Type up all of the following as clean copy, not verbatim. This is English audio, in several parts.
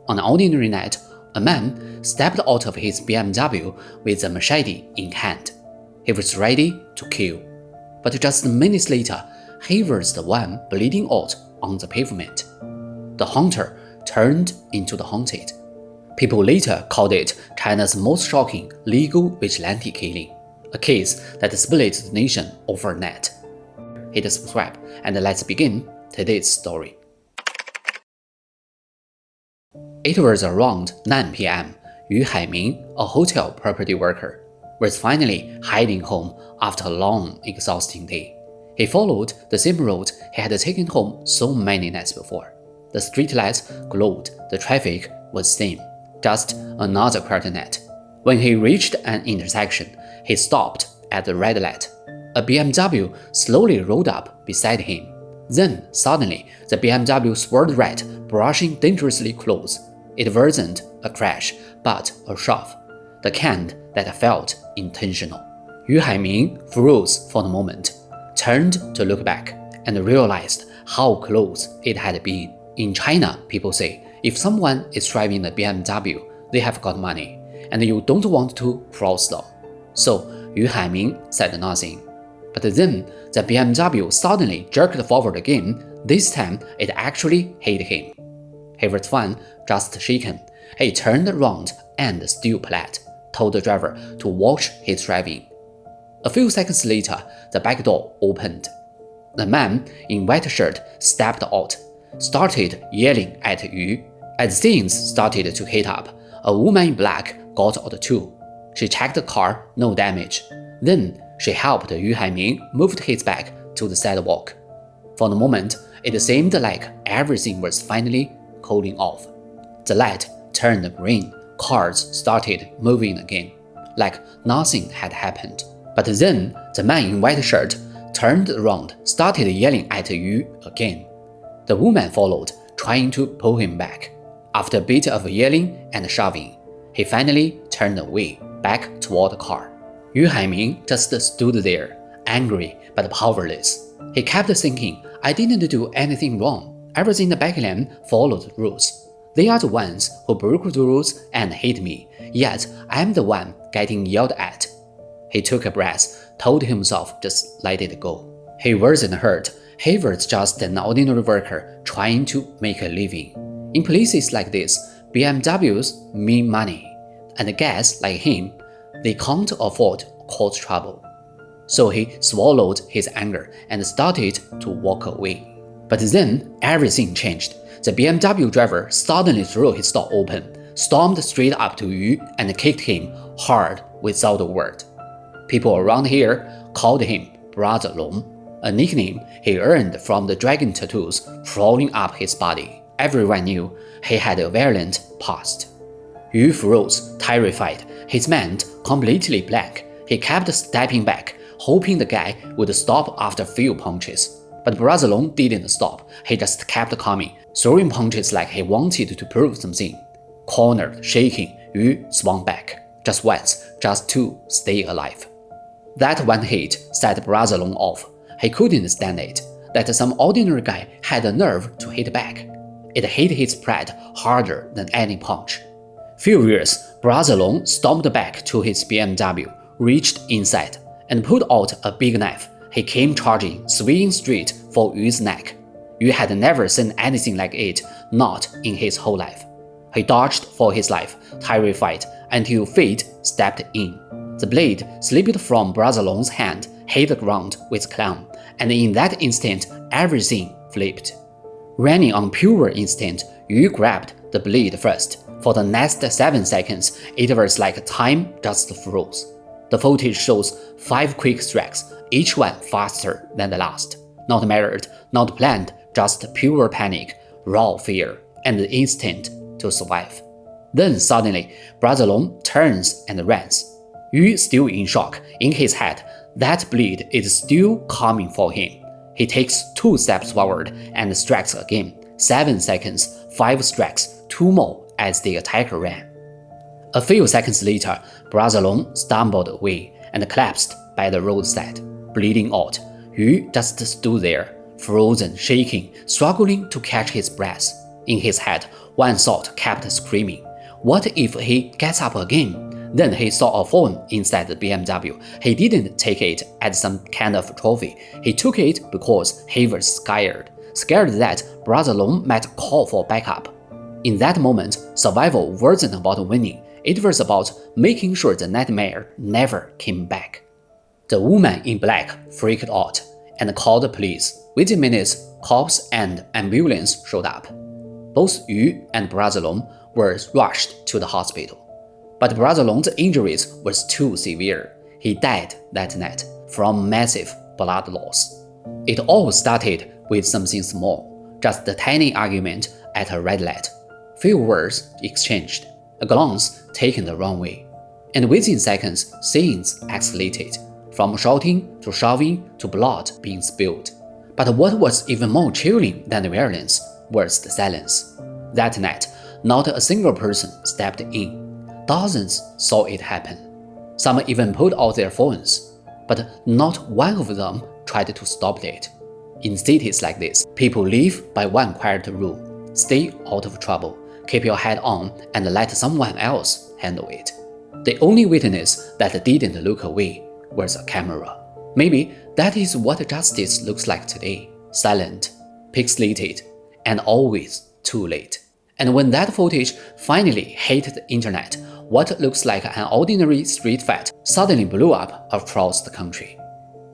On an ordinary night, a man stepped out of his BMW with a machete in hand. He was ready to kill. But just minutes later, he was the one bleeding out on the pavement. The hunter turned into the hunted. People later called it China's most shocking legal vigilante killing, a case that split the nation overnight. Hit subscribe and let's begin today's story. It was around 9 p.m. Yu Haiming, a hotel property worker, was finally heading home after a long, exhausting day. He followed the same road he had taken home so many nights before. The streetlights glowed, the traffic was same, just another quiet night. When he reached an intersection, he stopped at the red light. A BMW slowly rolled up beside him. Then, suddenly, the BMW swerved right, brushing dangerously close. It wasn't a crash, but a shove, the kind that felt intentional. Yu Haiming froze for a moment, turned to look back, and realized how close it had been. In China, people say, if someone is driving a BMW, they have got money, and you don't want to cross them. So Yu Haiming said nothing. But then the BMW suddenly jerked forward again. This time it actually hit him. He was fine, just shaken. He turned around and still polite, told the driver to watch his driving. A few seconds later, the back door opened. The man in white shirt stepped out, started yelling at Yu. As things started to heat up, a woman in black got out too. She checked the car, no damage. Then she helped Yu Haiming move his back to the sidewalk. For a moment, it seemed like everything was finally cooling off. The light turned green, cars started moving again, like nothing had happened. But then the man in white shirt turned around, started yelling at Yu again. The woman followed, trying to pull him back. After a bit of yelling and shoving, he finally turned away, back toward the car. Yu Haiming just stood there, angry but powerless. He kept thinking, I didn't do anything wrong. Everything in the back lane followed rules. They are the ones who broke the rules and hit me, yet I'm the one getting yelled at. He took a breath, told himself just let it go. He wasn't hurt. He was just an ordinary worker trying to make a living. In places like this, BMWs mean money, and guys like him, they can't afford cause trouble. So he swallowed his anger and started to walk away. But then everything changed. The BMW driver suddenly threw his door open, stormed straight up to Yu and kicked him hard without a word. People around here called him Brother Long, a nickname he earned from the dragon tattoos crawling up his body. Everyone knew he had a violent past. Yu froze, terrified, his mind completely blank. He kept stepping back, hoping the guy would stop after a few punches. But Brother Long didn't stop. He just kept coming, throwing punches like he wanted to prove something. Cornered, shaking, Yu swung back. Just once, just to stay alive. That one hit set Brother Long off. He couldn't stand it, that some ordinary guy had the nerve to hit back. It hit his pride harder than any punch. Furious, Brother Long stomped back to his BMW, reached inside, and pulled out a big knife. He came charging, swinging straight for Yu's neck. Yu had never seen anything like it, not in his whole life. He dodged for his life, terrified, until fate stepped in. The blade slipped from Brother Long's hand, hit the ground with clang, and in that instant, everything flipped. Running on pure instinct, Yu grabbed the blade first. For the next 7 seconds, it was like time just froze. The footage shows 5 quick strikes, each one faster than the last. Not measured, not planned, just pure panic, raw fear, and the instinct to survive. Then suddenly, Brother Long turns and runs. Yu still in shock, in his head, that bleed is still coming for him. He takes 2 steps forward and strikes again. 7 seconds, 5 strikes, 2 more as the attacker ran. A few seconds later, Brother Long stumbled away and collapsed by the roadside, bleeding out. Yu just stood there, frozen, shaking, struggling to catch his breath. In his head, One thought kept screaming. What if he gets up again? Then he saw a phone inside the BMW. He didn't take it as some kind of trophy. He took it because he was scared. Scared that Brother Long might call for backup. In that moment, survival wasn't about winning. It was about making sure the nightmare never came back. The woman in black freaked out and called the police. Within minutes, cops and ambulance showed up. Both Yu and Brother Long were rushed to the hospital. But Brother Long's injuries were too severe. He died that night from massive blood loss. It all started with something small, just a tiny argument at a red light. Few words exchanged, a glance taken the wrong way. And within seconds, scenes escalated, from shouting to shoving to blood being spilled. But what was even more chilling than the violence was the silence. That night, not a single person stepped in. Dozens saw it happen. Some even pulled out their phones, but not one of them tried to stop it. In cities like this, people live by one quiet rule: stay out of trouble, keep your head on, and let someone else handle it. The only witness that didn't look away was a camera. Maybe that is what justice looks like today: silent, pixelated, and always too late. And when that footage finally hit the internet, what looks like an ordinary street fight suddenly blew up across the country.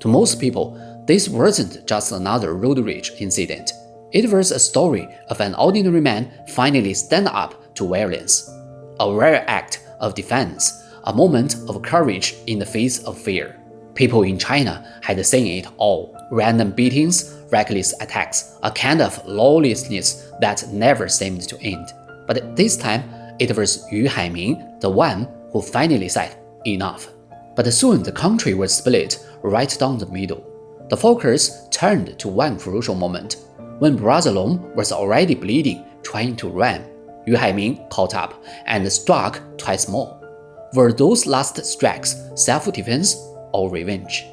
To most people, this wasn't just another road rage incident. It was a story of an ordinary man finally stand up to violence. A rare act of defense, a moment of courage in the face of fear. People in China had seen it all: random beatings, reckless attacks, a kind of lawlessness that never seemed to end. But this time, it was Yu Haiming, the one who finally said enough. But soon the country was split right down the middle. The focus turned to one crucial moment. When Brother Long was already bleeding, trying to run, Yu Haiming caught up and struck twice more. Were those last strikes self-defense or revenge?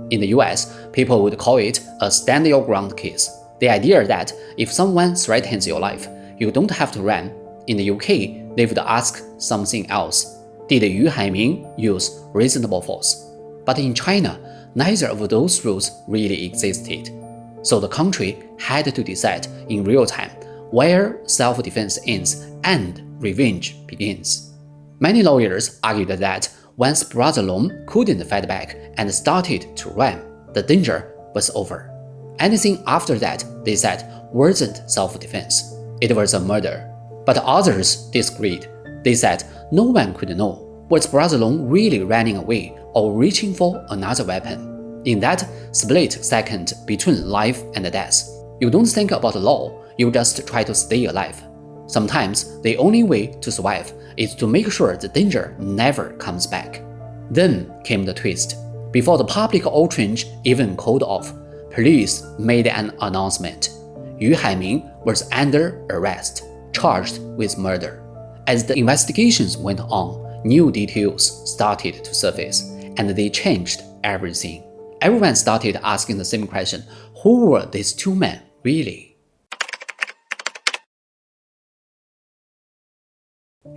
In the US, people would call it a stand your ground case. The idea that if someone threatens your life, you don't have to run. In the UK, they would ask something else. Did Yu Haiming use reasonable force? But in China, neither of those rules really existed. So the country had to decide in real time where self-defense ends and revenge begins. Many lawyers argued that once Brother Long couldn't fight back and started to run, the danger was over. Anything after that, they said, wasn't self-defense. It was a murder. But others disagreed. They said no one could know. Was Brother Long really running away or reaching for another weapon? In that split second between life and death, you don't think about the law, you just try to stay alive. Sometimes the only way to survive is to make sure the danger never comes back. Then came the twist. Before the public outrage even cooled off, police made an announcement. Yu Haiming was under arrest, charged with murder. As the investigations went on, new details started to surface, and they changed everything. Everyone started asking the same question: who were these two men really?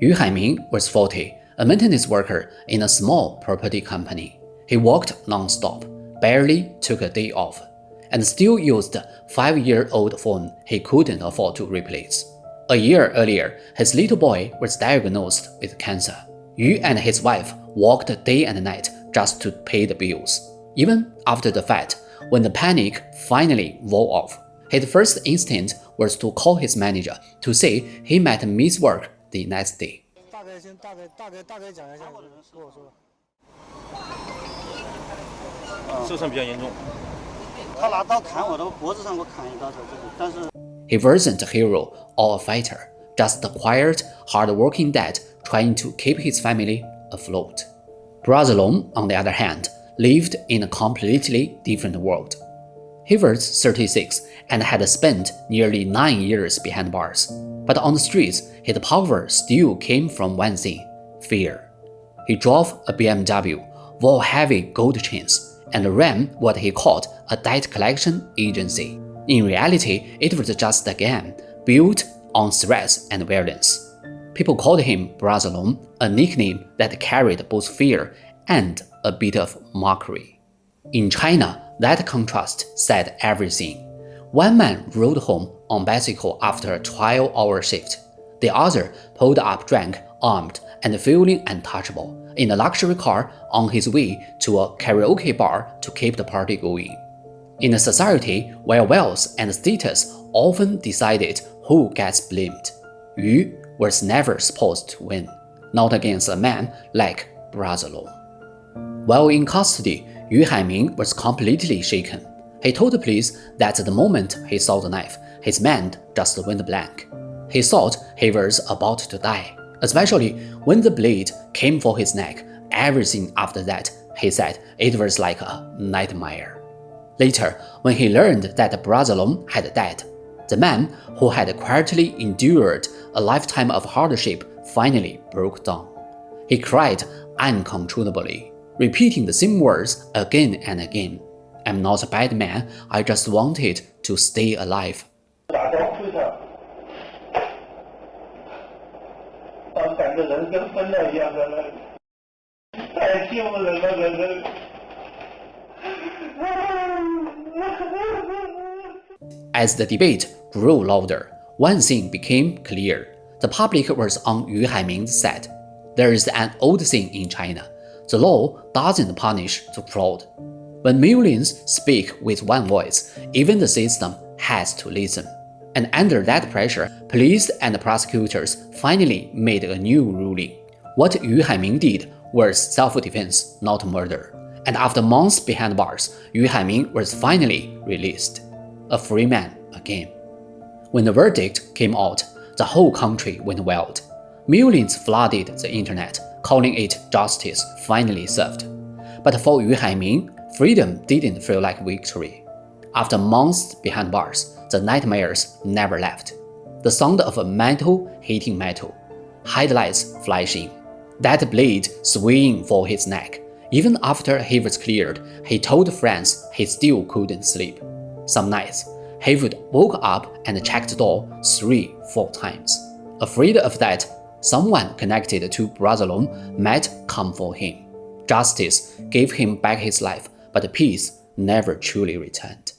Yu Haiming was 40, a maintenance worker in a small property company. He worked non-stop, barely took a day off, and still used a 5-year-old phone he couldn't afford to replace. A year earlier, his little boy was diagnosed with cancer. Yu and his wife worked day and night just to pay the bills. Even after the fight, when the panic finally wore off, his first instinct was to call his manager to say he might miss work the next day. 受伤比较严重。他拿刀砍我的脖子上，我砍一刀在这里，但是 He wasn't a hero or a fighter, just a quiet, hard-working dad trying to keep his family afloat. Brother Long, on the other hand, lived in a completely different world. He was 36 and had spent nearly 9 years behind bars. But on the streets, his power still came from one thing: fear. He drove a BMW, wore heavy gold chains, and ran what he called a debt collection agency. In reality, it was just a game built on threats and violence. People called him Brother Long, a nickname that carried both fear and a bit of mockery. In China, that contrast said everything. One man rode home on bicycle after a 12-hour shift. The other pulled up drunk, armed, and feeling untouchable in a luxury car on his way to a karaoke bar to keep the party going. In a society where wealth and status often decided who gets blamed, Yu was never supposed to win, not against a man like Brother Long. While in custody, Yu Haiming was completely shaken. He told the police that the moment he saw the knife, his mind just went blank. He thought he was about to die, especially when the blade came for his neck. Everything after that, he said, it was like a nightmare. Later, when he learned that Brother Long had died, the man who had quietly endured a lifetime of hardship finally broke down. He cried uncontrollably, repeating the same words again and again. I'm not a bad man, I just wanted to stay alive. As the debate grew louder, one thing became clear. The public was on Yu Haiming's side. There is an old saying in China: the law doesn't punish the fraud. When millions speak with one voice, even the system has to listen. And under that pressure, police and prosecutors finally made a new ruling. What Yu Haiming did was self-defense, not murder. And after months behind bars, Yu Haiming was finally released, a free man again. When the verdict came out, the whole country went wild. Millions flooded the internet, calling it justice finally served. But for Yu Haiming, freedom didn't feel like victory. After months behind bars, the nightmares never left. The sound of a metal hitting metal, headlights flashing, that blade swinging for his neck. Even after he was cleared, he told friends he still couldn't sleep. Some nights, he would wake up and check the door 3-4 times, afraid of that someone connected to Brother Long might come for him. Justice gave him back his life, but peace never truly returned.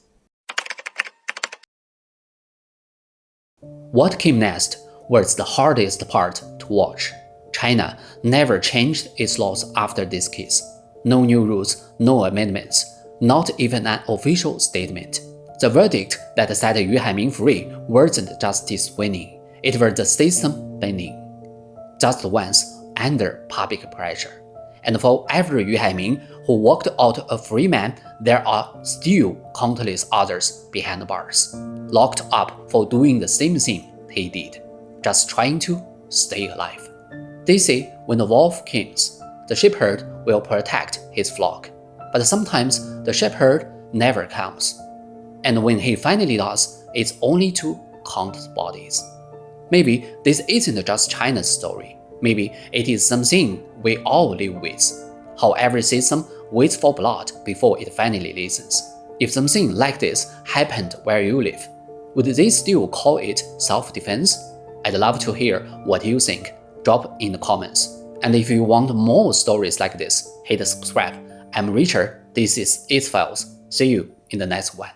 What came next was the hardest part to watch. China never changed its laws after this case. No new rules, no amendments, not even an official statement. The verdict that set Yu Haiming free wasn't justice winning, it was the system bending. Just once, under public pressure. And for every Yu Haiming who walked out a free man, there are still countless others behind bars, locked up for doing the same thing he did, just trying to stay alive. They say when the wolf comes, the shepherd will protect his flock, but sometimes the shepherd never comes. And when he finally does, it's only to count the bodies. Maybe this isn't just China's story. Maybe it is something we all live with. How every system waits for blood before it finally listens. If something like this happened where you live, would they still call it self-defense? I'd love to hear what you think. Drop in the comments. And if you want more stories like this, hit subscribe. I'm Richard. This is It Files. See you in the next one.